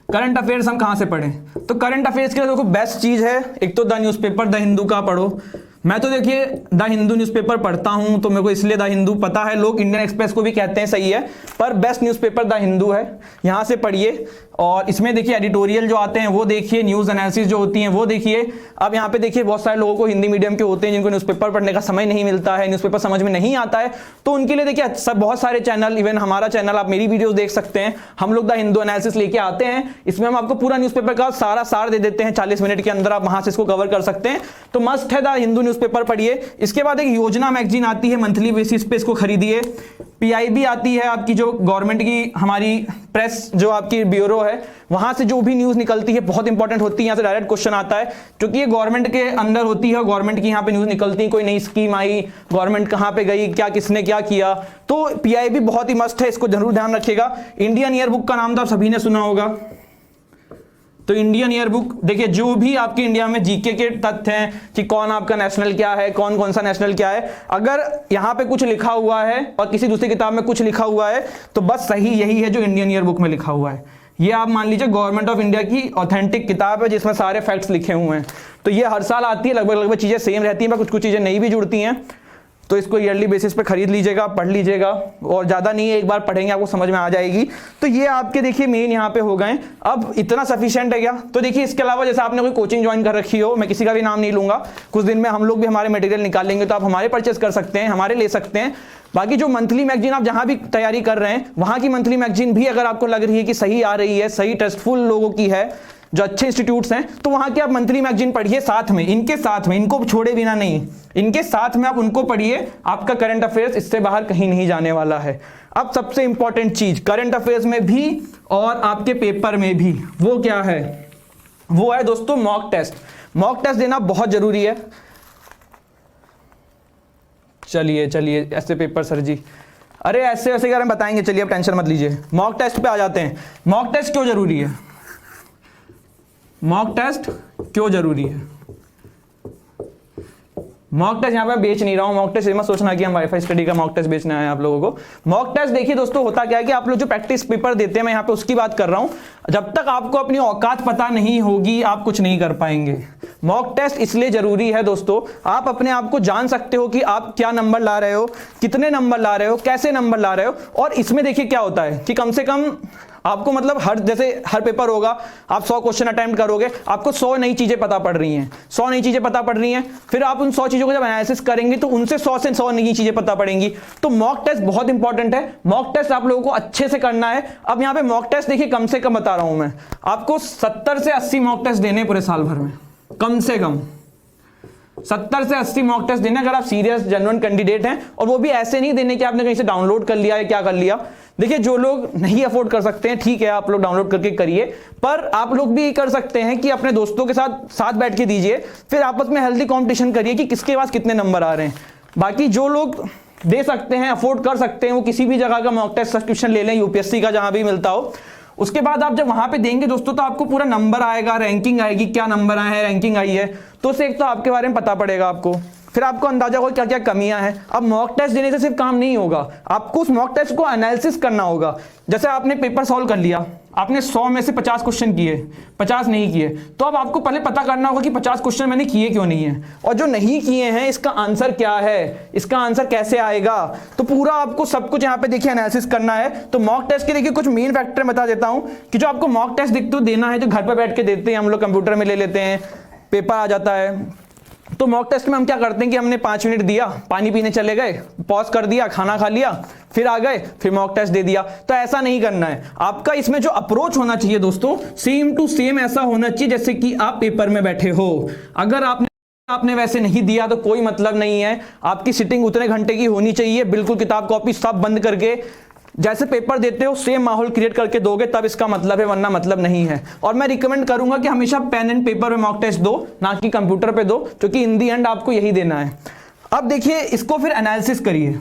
करंट अफेयर्स हम कहां से पढ़ें? तो करंट अफेयर्स के लिए देखो बेस्ट चीज है एक तो द न्यूज़पेपर द हिंदू का पढ़ो। मैं तो देखिए द हिंदू न्यूज़पेपर पढ़ता हूं तो मेरे को इसलिए द हिंदू पता है, लोग इंडियन एक्सप्रेस को भी कहते हैं सही है, पर बेस्ट न्यूज़पेपर द हिंदू है, यहां से पढ़िए। और इसमें देखिए एडिटोरियल जो आते हैं वो देखिए, न्यूज़ एनालिसिस जो होती हैं वो देखिए। अब यहाँ पे देखिए बहुत सारे लोगों को हिंदी मीडियम के होते हैं जिनको न्यूज़पेपर पढ़ने का समय नहीं मिलता है, न्यूज़पेपर समझ में नहीं आता है, तो उनके लिए देखिए सब बहुत सारे चैनल, इवन हमारा चैनल, आप मेरी वीडियोस देख सकते हैं। हम लोग द हिंदू एनालिसिस लेके आते हैं, इसमें हम आपको पूरा न्यूज़पेपर का सारा सार दे देते हैं 40 मिनट के अंदर, आप वहां से इसको कवर कर सकते हैं। तो मस्ट है द हिंदू न्यूज़पेपर पढ़िए। इसके बाद एक योजना मैगजीन आती है, मंथली बेसिस पे इसको खरीदिए। पीआईबी आती है आपकी जो गवर्नमेंट की हमारी प्रेस जो आपकी ब्यूरो है, वहां से जो भी न्यूज निकलती है बहुत इंपॉर्टेंट होती है, यहां से डायरेक्ट क्वेश्चन आता है क्योंकि ये गवर्नमेंट के अंदर होती है, गवर्नमेंट की यहां पे न्यूज निकलती है, कोई नई स्कीम आई, गवर्नमेंट कहां पे गई, क्या किसने क्या किया। तो पीआईबी बहुत ही मस्त है, इसको जरूर ध्यान रखिएगा। इंडियन ईयर बुक का नाम तो आप सभी ने सुना होगा, तो इंडियन ईयर बुक देखिए जो भी आपके इंडिया में जीके के तथ्य हैं कि कौन आपका नेशनल क्या है, कौन कौन सा नेशनल क्या है, अगर यहां पे कुछ लिखा हुआ है और किसी दूसरी किताब में कुछ लिखा हुआ है तो बस सही यही है जो इंडियन ईयर बुक में लिखा हुआ है। ये आप मान लीजिए गवर्नमेंट ऑफ इंडिया की ऑथेंटिक किताब है जिसमें सारे फैक्ट्स लिखे हुए हैं। तो ये हर साल आती है, लगभग लगभग चीजें सेम रहती हैं, पर कुछ कुछ चीजें नई भी जुड़ती हैं। तो इसको ईयरली बेसिस पे खरीद लीजिएगा, पढ़ लीजिएगा, और ज़्यादा नहीं है, एक बार पढ़ेंगे आपको समझ में आ जाएगी। तो ये आपके देखिए मेन यहाँ पे हो गए। अब इतना सफिशिएंट है क्या? तो देखिए इसके अलावा जैसे आपने कोई कोचिंग ज्वाइन कर रखी हो, मैं किसी का भी नाम नहीं लूंगा, कुछ दिन में हम लोग भी हमारे मटेरियल निकालेंगे तो आप हमारे परचेस कर सकते हैं, हमारे ले सकते हैं। बाकी जो मंथली मैगजीन आप जहां भी तैयारी कर रहे हैं वहां की मंथली मैगजीन भी अगर आपको लग रही है कि सही आ रही है, सही ट्रस्टफुल लोगों की है, जो अच्छे इंस्टीट्यूट्स हैं, तो वहां की आप मंथली मैगजीन पढ़िए साथ में, इनके साथ में, इनको छोड़े बिना नहीं, इनके साथ में आप उनको पढ़िए। आपका करंट अफेयर्स इससे बाहर कहीं नहीं जाने वाला है। अब सबसे इंपॉर्टेंट चीज करंट अफेयर्स में भी और आपके पेपर में भी वो क्या है? वो है दोस्तों मॉक टेस्ट। मॉक टेस्ट देना बहुत जरूरी है। चलिए चलिए ऐसे पेपर सर जी, अरे ऐसे वैसे के बारे में बताएंगे, चलिए अब टेंशन मत लीजिए। मॉक टेस्ट पे आ जाते हैं। मॉक टेस्ट क्यों जरूरी है? मॉक टेस्ट क्यों जरूरी है? मॉक टेस्ट यहां पे बेच नहीं रहा हूं, मॉक टेस्ट मत सोचना कि हम वाईफाई स्टडी का मॉक टेस्ट बेचना है आप लोगों को। मॉक टेस्ट देखिए दोस्तों होता क्या है कि आप लोग जो प्रैक्टिस पेपर देते हैं, मैं यहां पे उसकी बात कर रहा हूं, जब तक आपको अपनी औकात पता नहीं होगी आप कुछ नहीं कर पाएंगे। मॉक टेस्ट इसलिए जरूरी है दोस्तों, आप अपने आप को जान सकते हो कि आप क्या नंबर ला रहे हो, कितने नंबर ला रहे हो, कैसे नंबर ला रहे हो। और इसमें देखिए क्या होता है कि कम से कम आपको मतलब जैसे हर पेपर होगा, आप 100 क्वेश्चन अटेम्प्ट करोगे, आपको 100 नई चीजें पता पड़ रही हैं, 100 नई चीजें पता पड़ रही हैं, फिर आप उन 100 चीजों को जब एनालिसिस करेंगे तो उनसे 100 से 100 नई चीजें पता पड़ेंगी। तो मॉक टेस्ट बहुत इंपॉर्टेंट है, मॉक टेस्ट आप लोगों को अच्छे से करना है। अब यहाँ पे मॉक टेस्ट देखिए कम से कम बता रहा हूं मैं आपको 70 से 80 मॉक टेस्ट देने पूरे साल भर में, कम से कम 70 से 80 मॉक टेस्ट देने, अगर आप सीरियस जेन्युइन कैंडिडेट हैं। और वो भी ऐसे नहीं देने कि आपने कहीं से डाउनलोड कर लिया या क्या कर लिया। देखिए जो लोग नहीं अफोर्ड कर सकते हैं, ठीक है आप लोग डाउनलोड करके करिए, पर आप लोग भी कर सकते हैं कि अपने दोस्तों के साथ बैठ के दीजिए, फिर आपस में हेल्दी कंपटीशन करिए कि किसके पास कितने नंबर आ रहे हैं। बाकी जो लोग दे सकते हैं, अफोर्ड कर सकते हैं, वो किसी भी जगह का मॉक टेस्ट सब्सक्रिप्शन ले लें, यूपीएससी का जहां भी मिलता हो। उसके बाद आप जब वहां पे देंगे दोस्तों तो आपको पूरा नंबर आएगा, रैंकिंग आएगी, क्या नंबर आए हैं, रैंकिंग आई है, तो उससे एक तो आपके बारे में पता पड़ेगा आपको, फिर आपको अंदाजा होगा क्या क्या कमियां हैं। अब मॉक टेस्ट देने से सिर्फ काम नहीं होगा, आपको उस मॉक टेस्ट को एनालिसिस करना होगा। जैसे आपने पेपर सॉल्व कर लिया, आपने 100 में से 50 क्वेश्चन किए, 50 नहीं किए, तो अब आपको पहले पता करना होगा कि 50 क्वेश्चन मैंने किए क्यों नहीं है, और जो नहीं किए हैं इसका आंसर क्या है, इसका आंसर कैसे आएगा। तो पूरा आपको सब कुछ यहाँ पे देखिए एनालिसिस करना है। तो मॉक टेस्ट के देखिए कुछ मेन फैक्टर बता देता हूं कि जो आपको मॉक टेस्ट देना है, जो घर पर बैठ के देते हैं हम लोग, कंप्यूटर में ले लेते हैं, पेपर आ जाता है। तो मॉक टेस्ट में हम क्या करते हैं कि हमने 5 मिनट दिया, पानी पीने चले गए, पॉज कर दिया, खाना खा लिया, फिर आ गए, फिर मॉक टेस्ट दे दिया। तो ऐसा नहीं करना है आपका। इसमें जो अप्रोच होना चाहिए दोस्तों, सेम टू सेम ऐसा होना चाहिए जैसे कि आप पेपर में बैठे हो। अगर आपने वैसे नहीं दिया तो कोई मतलब नहीं है। आपकी सिटिंग उतने घंटे की होनी चाहिए, बिल्कुल किताब कॉपी सब बंद करके, जैसे पेपर देते हो सेम माहौल क्रिएट करके दोगे तब इसका मतलब है, वरना मतलब नहीं है। और मैं रिकमेंड करूंगा कि हमेशा पेन एंड पेपर में मॉक टेस्ट दो, ना कि कंप्यूटर पे दो, क्योंकि इन दी एंड आपको यही देना है। अब देखिए इसको फिर एनालिसिस करिए।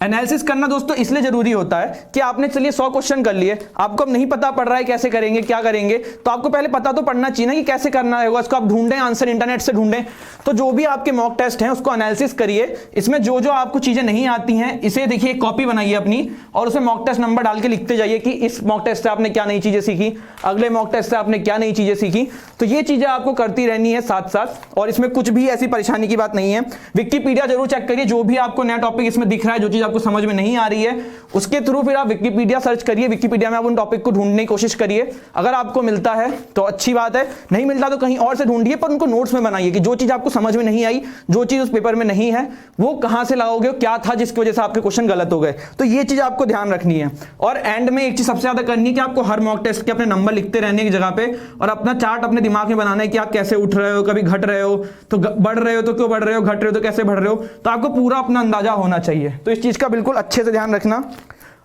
एनालिसिस करना दोस्तों इसलिए जरूरी होता है कि आपने चलिए 100 क्वेश्चन कर लिए, आपको अब नहीं पता पड़ रहा है कैसे करेंगे क्या करेंगे, तो आपको पहले पता तो पड़ना चाहिए ना कि कैसे करना होगा। इसको आप ढूंढें, आंसर इंटरनेट से ढूंढें। तो जो भी आपके मॉक टेस्ट हैं उसको एनालिसिस करिए, इसमें जो जो आपको चीजें नहीं आती हैं इसे देखिए, कॉपी बनाइए अपनी और उसमें मॉक टेस्ट नंबर डाल के लिखते जाइए कि इस मॉक टेस्ट से आपने क्या नई चीजें सीखी, अगले मॉक टेस्ट से आपने क्या नई चीजें सीखी। तो ये चीजें आपको करती रहनी है साथ साथ, और इसमें कुछ भी ऐसी परेशानी की बात नहीं है। विकिपीडिया जरूर चेक करिए, जो भी आपको नया टॉपिक इसमें दिख रहा है, जो चीज आपको समझ में नहीं आ रही है उसके थ्रू फिर आप विकिपीडिया सर्च करिए, विकिपीडिया में आप उन टॉपिक को ढूंढने की कोशिश करिए। अगर आपको मिलता है तो अच्छी बात है, नहीं मिलता तो कहीं और से ढूंढिए, पर उनको नोट्स में बनाइए कि जो चीज आपको समझ में नहीं आई, जो चीज उस पेपर में नहीं है, वो कहां से लाओगे, क्या था जिसकी वजह से आपके क्वेश्चन गलत हो गए। तो ये चीज आपको ध्यान रखनी है। और एंड में एक चीज सबसे ज्यादा करनी है कि आपको हर मॉक टेस्ट के अपने नंबर लिखते रहने की जगह पे, और अपना चार्ट अपने दिमाग में बनाना है कि आप कैसे उठ रहे हो, कभी घट रहे हो तो बढ़ रहे हो तो क्यों बढ़ रहे हो, घट रहे हो तो कैसे बढ़ रहे हो, तो आपको पूरा अपना अंदाजा होना चाहिए। तो इस चीज का बिल्कुल अच्छे से ध्यान रखना।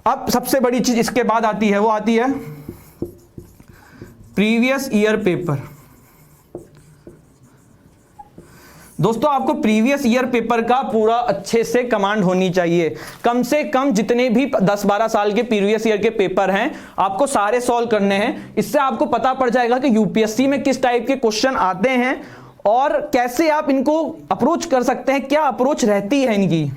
अब सबसे बड़ी चीज इसके बाद आती है, वो आती है प्रीवियस ईयर पेपर। दोस्तों आपको प्रीवियस ईयर पेपर का पूरा अच्छे से कमांड होनी चाहिए। कम से कम जितने भी 10-12 साल के प्रीवियस ईयर के पेपर हैं आपको सारे सॉल्व करने हैं। इससे आपको पता पड़ जाएगा कि यूपीएससी में किस टाइप के क्वेश्चन आते हैं और कैसे आप इनको अप्रोच कर सकते हैं, क्या अप्रोच रहती है इनकी,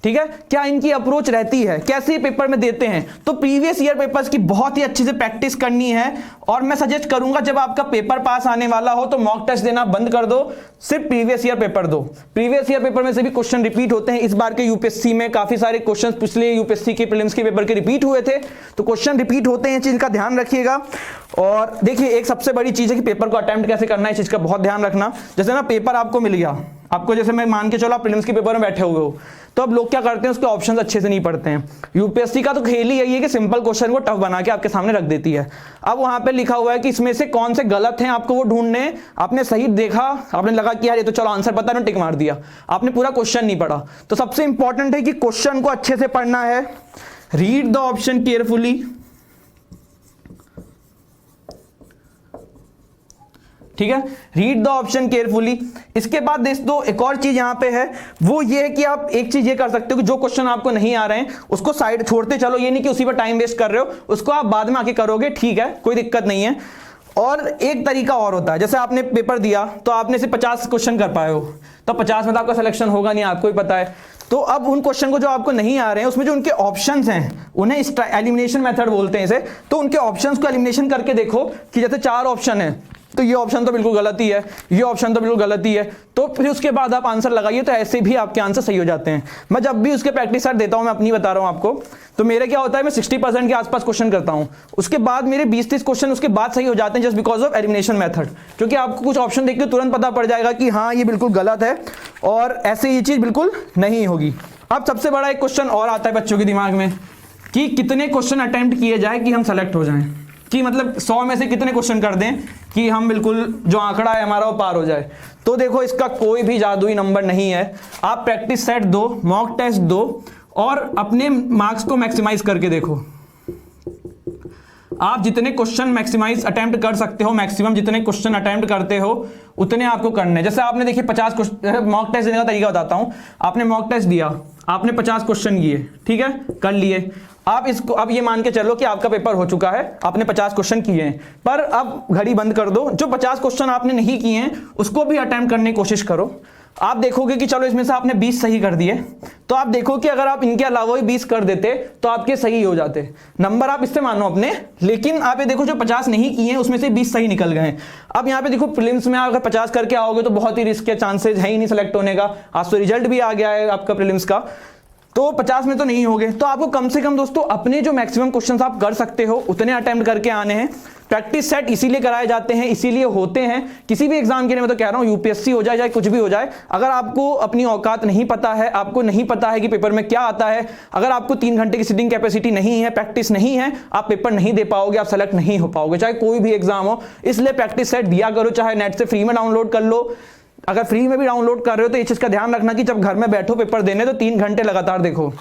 ठीक है, क्या इनकी अप्रोच रहती है, कैसे पेपर में देते हैं। तो प्रीवियस ईयर पेपर्स की बहुत ही अच्छे से प्रैक्टिस करनी है। और मैं सजेस्ट करूंगा जब आपका पेपर पास आने वाला हो तो मॉक टेस्ट देना बंद कर दो, सिर्फ प्रीवियस ईयर पेपर दो। प्रीवियस ईयर पेपर में से भी क्वेश्चन रिपीट होते हैं। इस बार के यूपीएससी में काफी सारे क्वेश्चन पिछले यूपीएससी के प्रीलिम्स के पेपर के रिपीट हुए थे, तो क्वेश्चन रिपीट होते हैं, चीज का ध्यान रखिएगा। और देखिए एक सबसे बड़ी चीज है कि पेपर को अटेम्प्ट कैसे करना है, इस चीज का बहुत ध्यान रखना। जैसे ना पेपर आपको मिल गया, आपको जैसे मैं मान के चलो आप प्रीलिम्स के पेपर में बैठे हुए हो, तो अब लोग क्या करते हैं उसके ऑप्शंस अच्छे से नहीं पढ़ते हैं। यूपीएससी का तो खेल ही यही है कि सिंपल क्वेश्चन को टफ बना के आपके सामने रख देती है। अब वहां पे लिखा हुआ है कि इसमें से कौन से गलत हैं आपको वो ढूंढने, आपने सही देखा, आपने लगा कि यार ये तो चलो आंसर पता है, टिक मार दिया, आपने पूरा क्वेश्चन नहीं पढ़ा। तो सबसे इंपॉर्टेंट है कि क्वेश्चन को अच्छे से पढ़ना है, रीड द ऑप्शन केयरफुली, ठीक है, रीड द ऑप्शन केयरफुली। इसके बाद दोस्तों एक और चीज यहां पे है, वो ये है कि आप एक चीज ये कर सकते हो कि जो क्वेश्चन आपको नहीं आ रहे हैं उसको साइड छोड़ते चलो, ये नहीं कि उसी पर टाइम वेस्ट कर रहे हो, उसको आप बाद में आके करोगे, ठीक है, कोई दिक्कत नहीं है। और एक तरीका और होता है, जैसे आपने पेपर दिया तो आपने सिर्फ 50 क्वेश्चन कर पाए हो, तो 50 में तो आपका सिलेक्शन होगा नहीं, आपको ही पता है। तो अब उन क्वेश्चन को जो आपको नहीं आ रहे हैं उसमें जो उनके ऑप्शंस हैं उन्हें एलिमिनेशन मेथड बोलते हैं इसे, तो उनके ऑप्शंस को एलिमिनेशन करके देखो कि जैसे 4 ऑप्शन है तो ये ऑप्शन तो बिल्कुल गलत ही है, ये ऑप्शन तो बिल्कुल गलत ही है, तो फिर उसके बाद आप आंसर लगाइए, तो ऐसे भी आपके आंसर सही हो जाते हैं। मैं जब भी उसके प्रैक्टिस सेट देता हूं, मैं अपनी बता रहा हूं आपको, तो मेरे क्या होता है मैं 60% के आसपास क्वेश्चन करता हूं, उसके बाद मेरे 20-30 क्वेश्चन उसके बाद सही हो जाते हैं, just because of elimination method. क्योंकि आपको कुछ ऑप्शन देख के तुरंत पता पड़ जाएगा कि हाँ ये बिल्कुल गलत है और ऐसे ये चीज बिल्कुल नहीं होगी। अब सबसे बड़ा एक क्वेश्चन और आता है बच्चों के दिमाग में कि कितने क्वेश्चन अटेम्प्ट किए जाए कि हम सेलेक्ट हो जाएं, कि मतलब 100 में से कितने क्वेश्चन कर दें कि हम बिल्कुल जो आंकड़ा है हमारा वो पार हो जाए। तो देखो इसका कोई भी जादुई नंबर नहीं है, आप प्रैक्टिस सेट दो, मॉक टेस्ट दो और अपने मार्क्स को मैक्सिमाइज करके देखो। आप जितने क्वेश्चन मैक्सिमाइज अटेम्प्ट कर सकते हो, मैक्सिमम जितने क्वेश्चन अटेम्प्ट करते हो उतने आपको करने हैं। जैसे आपने देखिए 50 क्वेश्चन, मॉक टेस्ट देने का तरीका बताता हूं। आपने मॉक टेस्ट दिया, आपने 50 क्वेश्चन किए, ठीक है, कर लिए। आप इसको अब ये मान के चलो कि आपका पेपर हो चुका है, आपने 50 क्वेश्चन किए हैं, पर अब घड़ी बंद कर दो, जो 50 क्वेश्चन आपने नहीं किए हैं उसको भी अटेम्प्ट करने की कोशिश करो। आप देखोगे कि चलो इसमें से आपने 20 सही कर दिए, तो आप देखो कि अगर आप इनके अलावा भी 20 कर देते तो आपके सही हो जाते नंबर, आप इससे मानो अपने। लेकिन आप ये देखो जो 50 नहीं किए हैं उसमें से 20 सही निकल गए हैं। अब यहाँ पे देखो प्रीलिम्स में अगर 50 करके आओगे तो बहुत ही रिस्क के चांसेस है ही नहीं सेलेक्ट होने का। आज तो रिजल्ट भी आ गया है आपका प्रीलिम्स का, तो 50 में तो नहीं होगे। तो आपको कम से कम दोस्तों अपने जो मैक्सिमम क्वेश्चंस आप कर सकते हो उतने अटेम्प्ट करके आने हैं। प्रैक्टिस सेट इसीलिए कराए जाते हैं, इसीलिए होते हैं किसी भी एग्जाम के लिए। मैं तो कह रहा हूं यूपीएससी हो जाए चाहे कुछ भी हो जाए, अगर आपको अपनी औकात नहीं पता है, आपको नहीं पता है कि पेपर में क्या आता है, अगर आपको 3 घंटे की सिटिंग कैपेसिटी नहीं है, प्रैक्टिस नहीं है, आप पेपर नहीं दे पाओगे, आप सेलेक्ट नहीं हो पाओगे, चाहे कोई भी एग्जाम हो। इसलिए प्रैक्टिस सेट दिया करो, चाहे नेट से फ्री में डाउनलोड कर लो। अगर फ्री में भी डाउनलोड कर रहे हो तो इस चीज का ध्यान रखना कि जब घर में बैठो पेपर देने तो 3 घंटे लगातार देखो,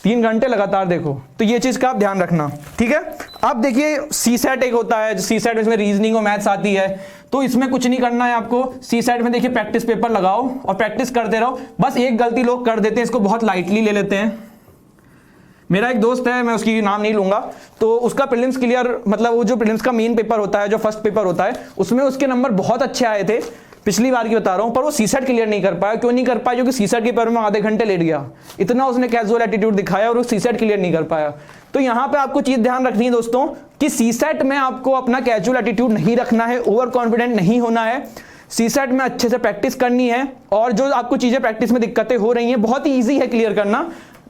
3 घंटे लगातार देखो, तो ये चीज का आप ध्यान रखना, ठीक है। अब देखिए सीसेट एक होता है, सीसेट में इसमें रीजनिंग और मैथ्स आती है, तो इसमें कुछ नहीं करना है आपको। सीसेट में देखिए प्रैक्टिस पेपर लगाओ और प्रैक्टिस करते रहो। बस एक गलती लोग कर देते हैं, इसको बहुत लाइटली ले लेते हैं। मेरा एक दोस्त है, मैं उसकी नाम नहीं लूंगा, तो उसका प्रीलिम्स क्लियर, मतलब वो जो प्रीलिम्स का मेन पेपर होता है, जो फर्स्ट पेपर होता है, उसमें उसके नंबर बहुत अच्छे आए थे, पिछली बार की बता रहा हूं, पर वो सीसेट क्लियर नहीं कर पाया। क्यों नहीं कर पाया? क्योंकि सीसेट के पेपर में आधे घंटे लेट गया, इतना उसने कैजुअल एटीट्यूड दिखाया और वो सीसेट क्लियर नहीं कर पाया। तो यहां पे आपको चीज ध्यान रखनी है दोस्तों कि सीसेट में आपको अपना कैजुअल एटीट्यूड नहीं रखना है, ओवर कॉन्फिडेंट नहीं होना है। सीसेट में अच्छे से प्रैक्टिस करनी है, और जो आपको चीजें प्रैक्टिस में दिक्कतें हो रही हैं, बहुत ही ईजी है क्लियर करना।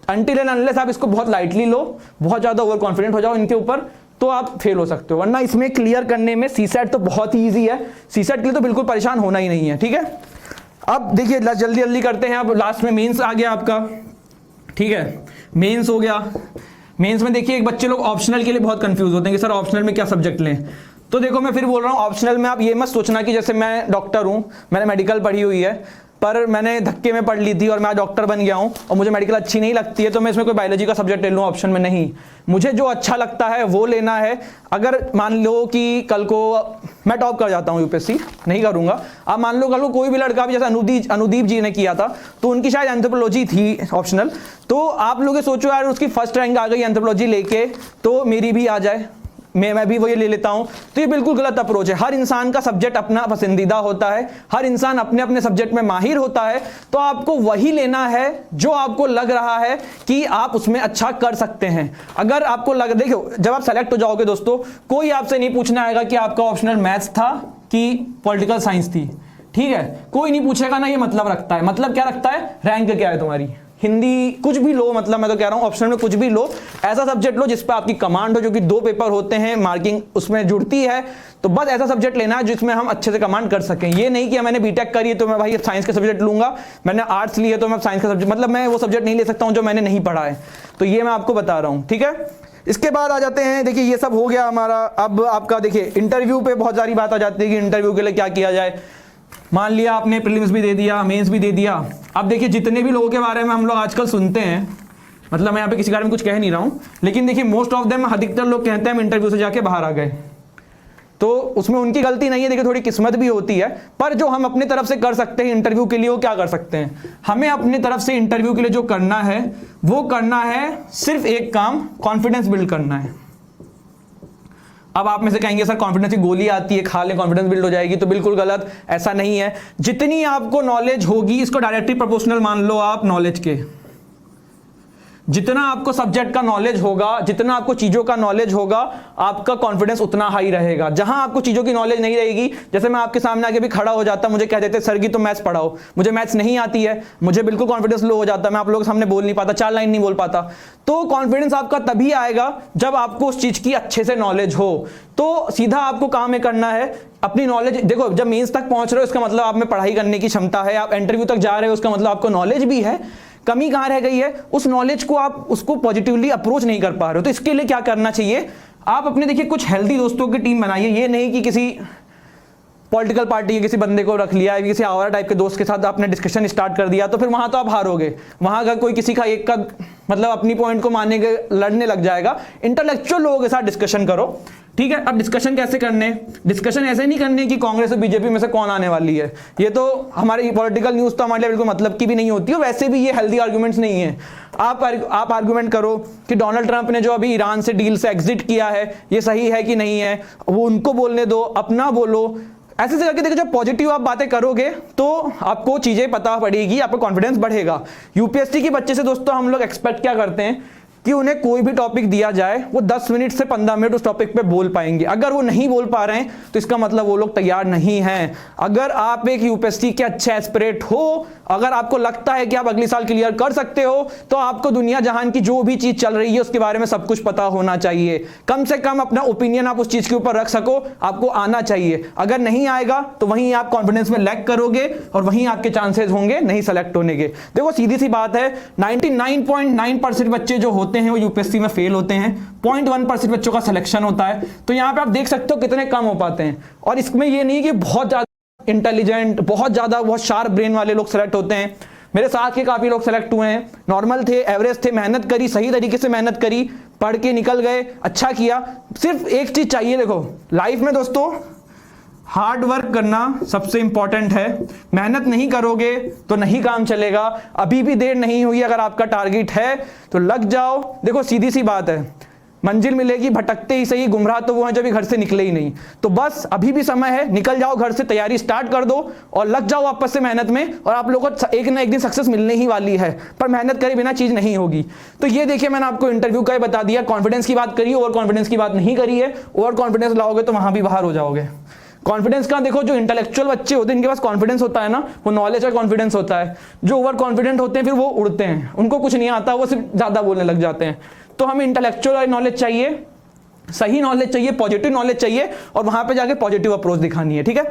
अनटिल एंड अनलेस आप इसको बहुत लाइटली लो, बहुत ज्यादा ओवर कॉन्फिडेंट हो जाओ इनके ऊपर, तो आप फेल हो सकते हो। वरना इसमें क्लियर करने में सीसेट तो बहुत ही इजी है, सीसेट के लिए तो बिल्कुल परेशान होना ही नहीं है, ठीक है। अब देखिए जल्दी जल्दी करते हैं। अब लास्ट में मेंस आ गया आपका, ठीक है, मेंस हो गया। मेंस में देखिए एक बच्चे लोग ऑप्शनल के लिए बहुत कंफ्यूज होते हैं कि सर ऑप्शनल में क्या सब्जेक्ट लें। तो देखो मैं फिर बोल रहा हूँ, ऑप्शनल में आप ये मत सोचना कि जैसे मैं डॉक्टर हूँ, मैंने मेडिकल पढ़ी हुई है, पर मैंने धक्के में पढ़ ली थी और मैं डॉक्टर बन गया हूं और मुझे मेडिकल अच्छी नहीं लगती है, तो मैं इसमें कोई बायोलॉजी का सब्जेक्ट ले लूं ऑप्शन में। नहीं, मुझे जो अच्छा लगता है वो लेना है। अगर मान लो कि कल को मैं टॉप कर जाता हूं यूपीएससी, नहीं करूंगा, अब मान लो कल को कोई भी लड़का भी, जैसे अनुदीप जी ने किया था, तो उनकी शायद एंथ्रोपोलॉजी थी ऑप्शनल, तो आप लोग सोचो यार उसकी फर्स्ट रैंक आ गई एंथ्रोपोलॉजी लेके, तो मेरी भी आ जाए, मैं भी वही ले लेता हूं। तो ये बिल्कुल गलत अप्रोच है। हर इंसान का सब्जेक्ट अपना पसंदीदा होता है, हर इंसान अपने अपने सब्जेक्ट में माहिर होता है, तो आपको वही लेना है जो आपको लग रहा है कि आप उसमें अच्छा कर सकते हैं। अगर आपको देखो जब आप सेलेक्ट हो जाओगे दोस्तों, कोई आपसे नहीं पूछना आएगा कि आपका ऑप्शनल मैथ्स था कि पॉलिटिकल साइंस थी, ठीक है, कोई नहीं पूछेगा ना। ये मतलब रखता है, मतलब क्या रखता है, रैंक क्या है तुम्हारी, हिंदी कुछ भी लो, मतलब मैं तो कह रहा हूं ऑप्शनल में कुछ भी लो, ऐसा सब्जेक्ट लो जिस पे आपकी कमांड हो, जो कि 2 पेपर होते हैं, मार्किंग उसमें जुड़ती है, तो बस ऐसा सब्जेक्ट लेना है जिसमें हम अच्छे से कमांड कर सकें। ये नहीं कि मैंने बीटेक करी है तो मैं भाई साइंस के सब्जेक्ट लूंगा, मैंने आर्ट्स ली है तो मैं साइंस का सब्जेक्ट, मतलब मैं वो सब्जेक्ट नहीं ले सकता हूं जो मैंने नहीं पढ़ा है। तो ये मैं आपको बता रहा हूं, ठीक है। इसके बाद आ जाते हैं, देखिए ये सब हो गया हमारा। अब आपका देखिए इंटरव्यू पे बहुत सारी बात आ जाती है कि इंटरव्यू के लिए क्या किया जाए। मान लिया आपने प्रीलिम्स भी दे दिया, मेंस भी दे दिया। अब देखिए जितने भी लोगों के बारे में हम लोग आजकल सुनते हैं, मतलब मैं यहाँ पे किसी बारे में कुछ कह नहीं रहा हूँ, लेकिन देखिए मोस्ट ऑफ देम, अधिकतर लोग कहते हैं हम इंटरव्यू से जाके बाहर आ गए, तो उसमें उनकी गलती नहीं है। देखिए थोड़ी किस्मत भी होती है, पर जो हम अपनी तरफ से कर सकते हैं इंटरव्यू के लिए, वो क्या कर सकते हैं, हमें अपनी तरफ से इंटरव्यू के लिए जो करना है वो करना है, सिर्फ एक काम, कॉन्फिडेंस बिल्ड करना है। अब आप में से कहेंगे सर कॉन्फिडेंस की गोली आती है, खा ले कॉन्फिडेंस बिल्ड हो जाएगी, तो बिल्कुल गलत, ऐसा नहीं है। जितनी आपको नॉलेज होगी, इसको डायरेक्टली प्रोपोर्शनल मान लो आप नॉलेज के, जितना आपको सब्जेक्ट का नॉलेज होगा, जितना आपको चीजों का नॉलेज होगा, आपका कॉन्फिडेंस उतना हाई रहेगा। जहां आपको चीजों की नॉलेज नहीं रहेगी, जैसे मैं आपके सामने आके भी खड़ा हो जाता, मुझे कह देते सर की तो मैथ्स पढ़ाओ, मुझे मैथ्स नहीं आती है, मुझे बिल्कुल कॉन्फिडेंस लो हो जाता, मैं आप लोगों के सामने बोल नहीं पाता, 4 लाइन नहीं बोल पाता। तो कॉन्फिडेंस आपका तभी आएगा जब आपको उस चीज की अच्छे से नॉलेज हो। तो सीधा आपको काम करना है, अपनी नॉलेज देखो, जब मेंस तक पहुंच रहे हो इसका मतलब आप में पढ़ाई करने की क्षमता है, आप इंटरव्यू तक जा रहे हो उसका मतलब आपको नॉलेज भी है। कमी कहां रह गई है, उस नॉलेज को आप उसको पॉजिटिवली अप्रोच नहीं कर पा रहे हो। तो इसके लिए क्या करना चाहिए, आप अपने देखिए कुछ हेल्दी दोस्तों की टीम बनाइए। ये नहीं कि किसी पॉलिटिकल पार्टी के किसी बंदे को रख लिया, किसी आवारा टाइप के दोस्त के साथ आपने डिस्कशन स्टार्ट कर दिया, तो फिर वहां तो आप हारोगे। वहां का कोई किसी का एक का मतलब अपनी पॉइंट को मानने के लड़ने लग जाएगा। इंटेलेक्चुअल लोगों के साथ डिस्कशन करो, ठीक है। अब डिस्कशन कैसे करने, डिस्कशन ऐसे नहीं करने कि कांग्रेस और बीजेपी में से कौन आने वाली है। ये तो हमारी पॉलिटिकल न्यूज तो हमारे लिए बिल्कुल मतलब की भी नहीं होती है। वैसे भी ये हेल्दी आर्गुमेंट्स नहीं है। आप आर्गुमेंट करो कि डोनाल्ड ट्रंप ने जो अभी ईरान से डील से एग्जिट किया है, ये सही है कि नहीं है, वो उनको बोलने दो, अपना बोलो। ऐसे से करके देखो, जब पॉजिटिव आप बातें करोगे तो आपको चीजें पता पड़ेगी, आपका कॉन्फिडेंस बढ़ेगा। यूपीएससी के बच्चे से दोस्तों हम लोग एक्सपेक्ट क्या करते हैं कि उन्हें कोई भी टॉपिक दिया जाए, वो 10 मिनट से 15 मिनट उस टॉपिक पे बोल पाएंगे। अगर वो नहीं बोल पा रहे हैं तो इसका मतलब वो लोग तैयार नहीं हैं। अगर आप एक यूपीएससी के अच्छे एस्पिरेट हो, अगर आपको लगता है कि आप अगले साल क्लियर कर सकते हो, तो आपको दुनिया जहान की जो भी चीज चल रही है उसके बारे में सब कुछ पता होना चाहिए। कम से कम अपना ओपिनियन आप उस चीज के ऊपर रख सको, आपको आना चाहिए। अगर नहीं आएगा तो वहीं आप कॉन्फिडेंस में लैग करोगे और वहीं आपके चांसेस होंगे नहीं सेलेक्ट होने के। देखो सीधी सी बात है, 99.9% बच्चे जो होते हैं वो यूपीएससी में फेल होते हैं, 0.1% बच्चों का सिलेक्शन होता है। तो यहां पे आप देख सकते हो कितने कम हो पाते हैं। और इसमें ये नहीं कि बहुत ज्यादा इंटेलिजेंट, बहुत शार्प ब्रेन वाले लोग सेलेक्ट होते हैं। मेरे साथ के काफ़ी लोग सेलेक्ट हुए हैं, नॉर्मल थे, एवरेज थे, मेहनत करी, सही तरीके से मेहनत करी, पढ़ के निकल गए, अच्छा किया। सिर्फ एक चीज़ चाहिए, देखो लाइफ में दोस्तों हार्ड वर्क करना सबसे इंपॉर्टेंट है। मेहनत नहीं करोगे तो नहीं काम चलेगा। अभी भी देर नहीं हुई, अगर आपका टारगेट है तो लग जाओ। देखो सीधी सी बात है, मंजिल मिलेगी भटकते ही सही, गुमराह तो वो हैं जो भी घर से निकले ही नहीं। तो बस अभी भी समय है, निकल जाओ घर से, तैयारी स्टार्ट कर दो और लग जाओ वापस से मेहनत में, और आप लोगों को एक ना एक दिन सक्सेस मिलने ही वाली है। पर मेहनत करे बिना चीज़ नहीं होगी। तो ये देखिए, मैंने आपको इंटरव्यू का ही बता दिया, कॉन्फिडेंस की बात करिए, ओवर कॉन्फिडेंस की बात नहीं करी है। ओवर कॉन्फिडेंस लाओगे तो वहां भी बाहर हो जाओगे। कॉन्फिडेंस का देखो, जो इंटेलेक्चुअल बच्चे होते हैं इनके पास कॉन्फिडेंस होता है ना, वो नॉलेज का कॉन्फिडेंस होता है। जो ओवर कॉन्फिडेंट होते हैं फिर वो उड़ते हैं, उनको कुछ नहीं आता, वो सिर्फ ज़्यादा बोलने लग जाते हैं। तो हमें इंटेलेक्चुअल नॉलेज चाहिए, सही नॉलेज चाहिए, पॉजिटिव नॉलेज चाहिए, और वहां पे जाके पॉजिटिव अप्रोच दिखानी है। ठीक है,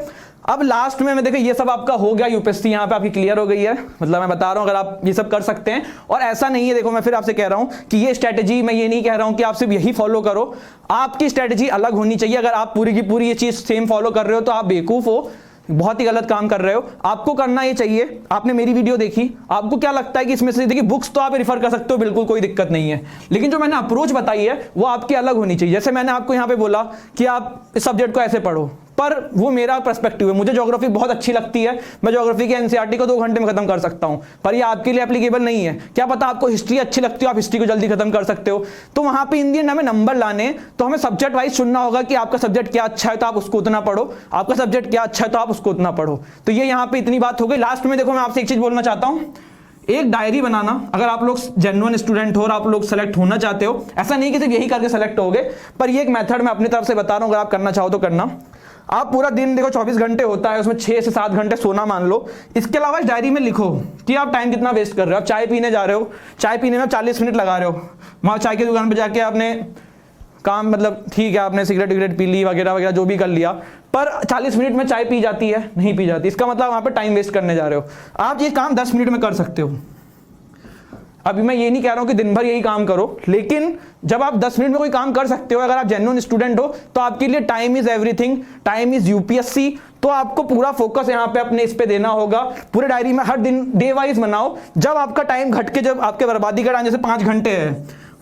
अब लास्ट में मैं देखो ये सब आपका हो गया, यूपीएससी यहाँ पे आपकी क्लियर हो गई है। मतलब मैं बता रहा हूँ अगर आप ये सब कर सकते हैं, और ऐसा नहीं है, देखो मैं फिर आपसे कह रहा हूँ कि ये स्ट्रेटेजी, मैं ये नहीं कह रहा हूँ कि आप सिर्फ यही फॉलो करो, आपकी स्ट्रेटेजी अलग होनी चाहिए। अगर आप पूरी की पूरी ये चीज सेम फॉलो कर रहे हो तो आप बेवकूफ हो, बहुत ही गलत काम कर रहे हो। आपको करना ये चाहिए, आपने मेरी वीडियो देखी, आपको क्या लगता है कि इसमें से, देखिए बुक्स तो आप रिफर कर सकते हो, बिल्कुल कोई दिक्कत नहीं है, लेकिन जो मैंने अप्रोच बताई है वो आपकी अलग होनी चाहिए। जैसे मैंने आपको यहाँ पे बोला कि आप इस सब्जेक्ट को ऐसे पढ़ो, पर वो मेरा पर्सपेक्टिव है, मुझे ज्योग्राफी बहुत अच्छी लगती है, मैं ज्योग्राफी के एनसीईआरटी को 2 घंटे में खत्म कर सकता हूं, पर ये आपके लिए एप्लीकेबल नहीं है। क्या पता आपको हिस्ट्री अच्छी लगती हो, आप हिस्ट्री को जल्दी खत्म कर सकते हो। तो वहां पे इन दी एंड हमें नंबर लाने, तो हमें सब्जेक्ट वाइज चुनना होगा कि आपका सब्जेक्ट क्या अच्छा है तो आप उसको उतना पढ़ो, आपका सब्जेक्ट क्या अच्छा है तो आप उसको उतना पढ़ो। तो ये यहाँ पे इतनी बात हो गई। लास्ट में देखो मैं आपसे एक चीज बोलना चाहता हूँ, एक डायरी बनाना। अगर आप लोग जेन्युइन स्टूडेंट हो और आप लोग सेलेक्ट होना चाहते हो, ऐसा नहीं कि सिर्फ यही करके सेलेक्ट होगे, पर ये एक मेथड मैं अपनी तरफ से बता रहा हूं, अगर आप करना चाहो तो करना। आप पूरा दिन देखो 24 घंटे होता है, उसमें 6 से 7 घंटे सोना मान लो। इसके अलावा इस डायरी में लिखो कि आप टाइम कितना वेस्ट कर रहे हो। आप चाय पीने जा रहे हो, चाय पीने में 40 मिनट लगा रहे हो, वहां चाय की दुकान पर जाके आपने काम, मतलब ठीक है आपने सिगरेट विगरेट पी ली वगैरह वगैरह जो भी कर लिया, पर 40 मिनट में चाय पी जाती है, नहीं पी जाती। इसका मतलब वहां पे टाइम वेस्ट करने जा रहे हो। आप ये काम 10 मिनट में कर सकते हो। अभी मैं ये नहीं कह रहा हूं कि दिन भर यही काम करो, लेकिन जब आप 10 मिनट में कोई काम कर सकते हो, अगर आप जेन्युइन स्टूडेंट हो, तो आपके लिए time is everything, time is UPSC. तो आपको पूरा फोकस यहाँ पे अपने इस पे देना होगा। पूरे डायरी में हर दिन डे वाइज बनाओ। जब आपका टाइम घट के, जब आपके बर्बादी का टाइम जैसे 5 घंटे है,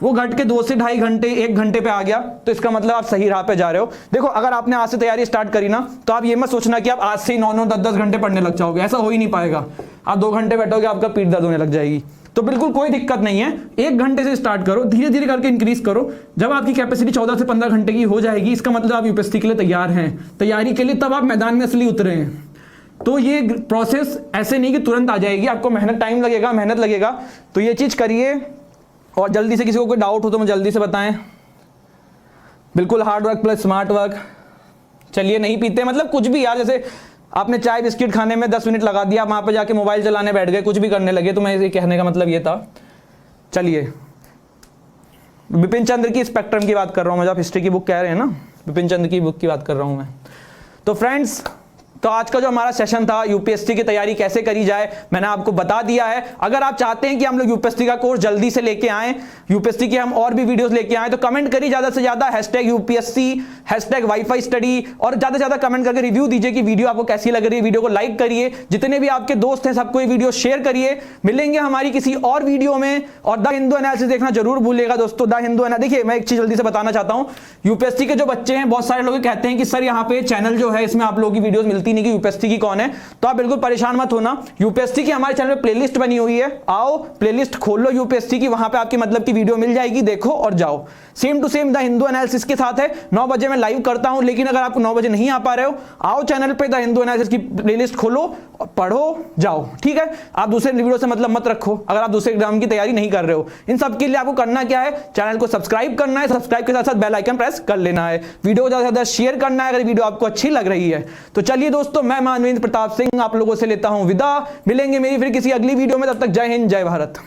वो घट के 2 से 2.5 घंटे 1 घंटे पे आ गया, तो इसका मतलब आप सही राह पे जा रहे हो। देखो अगर आपने आज से तैयारी स्टार्ट करी ना, तो आप ये मत सोचना कि आप आज से ही 9-9 10-10 घंटे पढ़ने लग जाओगे, ऐसा हो ही नहीं पाएगा। आप 2 घंटे बैठोगे, आपका पीठ दर्द होने लग जाएगी। तो बिल्कुल कोई दिक्कत नहीं है, 1 घंटे से स्टार्ट करो, धीरे धीरे करके इंक्रीज करो। जब आपकी कैपेसिटी 14 से 15 घंटे की हो जाएगी, इसका मतलब आप यूपीएससी के लिए तैयार हैं, तैयारी के लिए तब आप मैदान में असली उतरे हैं। तो ये प्रोसेस ऐसे नहीं कि तुरंत आ जाएगी, आपको मेहनत, टाइम लगेगा, मेहनत लगेगा। तो ये चीज करिए, और जल्दी से किसी को कोई डाउट हो तो मुझे जल्दी से बताएं। बिल्कुल hard work plus smart work. चलिए नहीं पीते मतलब कुछ भी यार, जैसे आपने चाय बिस्किट खाने में 10 मिनट लगा दिया, वहां पे जाके मोबाइल चलाने बैठ गए, कुछ भी करने लगे, तो मैं ये कहने का मतलब ये था। चलिए, विपिन चंद्र की स्पेक्ट्रम की बात कर रहा हूं मैं, जब हिस्ट्री की बुक कह रहे हैं ना, विपिन चंद्र की बुक की बात कर रहा हूं मैं। तो फ्रेंड्स, तो आज का जो हमारा सेशन था, यूपीएससी की तैयारी कैसे करी जाए, मैंने आपको बता दिया है। अगर आप चाहते हैं कि हम लोग यूपीएससी का कोर्स जल्दी से लेके आएं, यूपीएससी की हम और भी वीडियोस लेके आएं, तो कमेंट करिए ज्यादा से ज्यादा #UPSC, #वाईफाई स्टडी, और ज्यादा से ज्यादा कमेंट करके रिव्यू दीजिए कि वीडियो आपको कैसी लग रही है। वीडियो को लाइक करिए, जितने भी आपके दोस्त हैं सबको ये वीडियो शेयर करिए। मिलेंगे हमारी किसी और वीडियो में, और द हिंदू एनालिसिस देखना जरूर भूलिएगा दोस्तों। द हिंदू एनालिसिस, देखिए मैं एक चीज जल्दी से बताना चाहता हूं, यूपीएससी के जो बच्चे हैं, बहुत सारे लोग कहते हैं कि सर यहाँ पे चैनल जो है इसमें आप लोगों की वीडियोस मिलती नहीं कि यूपीएससी की कौन है। तो आप बिल्कुल परेशान मत होना, यूपीएससी की हमारे चैनल में प्लेलिस्ट बनी हुई है, आओ प्लेलिस्ट खोल लो यूपीएससी की, वहां पे आपकी मतलब की वीडियो मिल जाएगी, देखो और जाओ। Same to same the Hindu analysis के साथ है, 9 बजे मैं लाइव करता हूं, लेकिन अगर आप 9 बजे नहीं आ पा रहे हो, आओ चैनल पे द हिंदू एनालिसिस की प्लेलिस्ट खोलो, पढ़ो, जाओ। ठीक है, आप दूसरे वीडियो से मतलब मत रखो। अगर आप दूसरे एग्जाम की तैयारी नहीं कर रहे हो, इन सब के लिए आपको करना क्या है, चैनल को सब्सक्राइब करना है, सब्सक्राइब के साथ साथ बेल आइकन प्रेस कर लेना है, वीडियो को ज्यादा से ज्यादा शेयर करना है अगर वीडियो आपको अच्छी लग रही है। तो चलिए दोस्तों, मैं मानवेंद्र प्रताप सिंह आप लोगों से लेता हूं विदा। मिलेंगे मेरी फिर किसी अगली वीडियो में, तब तक जय हिंद, जय भारत।